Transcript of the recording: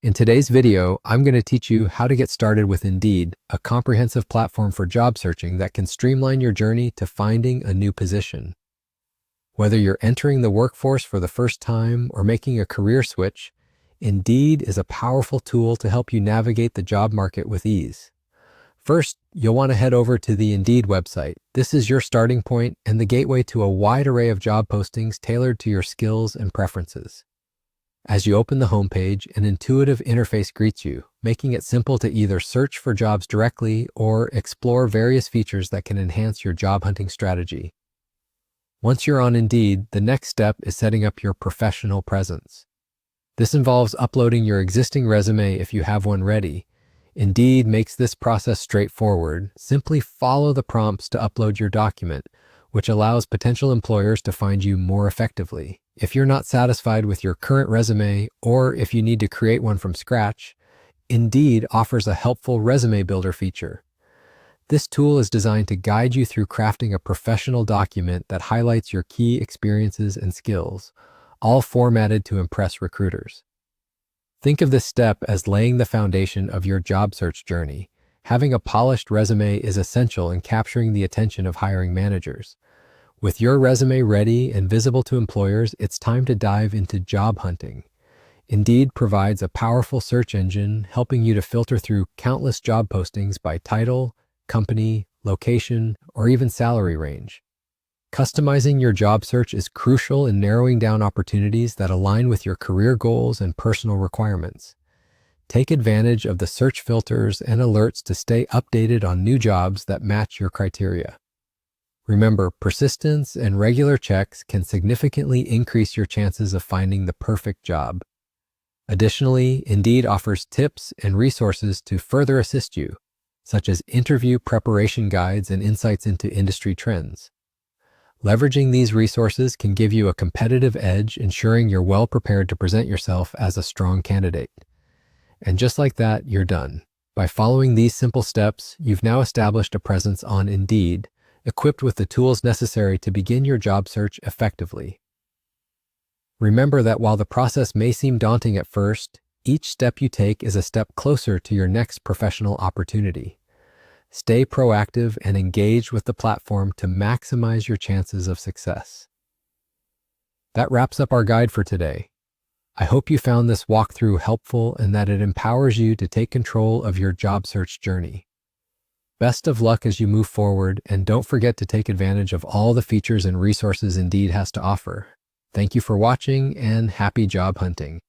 In today's video, I'm going to teach you how to get started with Indeed, a comprehensive platform for job searching that can streamline your journey to finding a new position. Whether you're entering the workforce for the first time or making a career switch, Indeed is a powerful tool to help you navigate the job market with ease. First, you'll want to head over to the Indeed website. This is your starting point and the gateway to a wide array of job postings tailored to your skills and preferences. As you open the homepage, an intuitive interface greets you, making it simple to either search for jobs directly or explore various features that can enhance your job hunting strategy. Once you're on Indeed, the next step is setting up your professional presence. This involves uploading your existing resume if you have one ready. Indeed makes this process straightforward. Simply follow the prompts to upload your document, which allows potential employers to find you more effectively. If you're not satisfied with your current resume, or if you need to create one from scratch, Indeed offers a helpful resume builder feature. This tool is designed to guide you through crafting a professional document that highlights your key experiences and skills, all formatted to impress recruiters. Think of this step as laying the foundation of your job search journey. Having a polished resume is essential in capturing the attention of hiring managers. With your resume ready and visible to employers, it's time to dive into job hunting. Indeed provides a powerful search engine helping you to filter through countless job postings by title, company, location, or even salary range. Customizing your job search is crucial in narrowing down opportunities that align with your career goals and personal requirements. Take advantage of the search filters and alerts to stay updated on new jobs that match your criteria. Remember, persistence and regular checks can significantly increase your chances of finding the perfect job. Additionally, Indeed offers tips and resources to further assist you, such as interview preparation guides and insights into industry trends. Leveraging these resources can give you a competitive edge, ensuring you're well prepared to present yourself as a strong candidate. And just like that, you're done. By following these simple steps, you've now established a presence on Indeed, equipped with the tools necessary to begin your job search effectively. Remember that while the process may seem daunting at first, each step you take is a step closer to your next professional opportunity. Stay proactive and engage with the platform to maximize your chances of success. That wraps up our guide for today. I hope you found this walkthrough helpful and that it empowers you to take control of your job search journey. Best of luck as you move forward, and don't forget to take advantage of all the features and resources Indeed has to offer. Thank you for watching, and happy job hunting.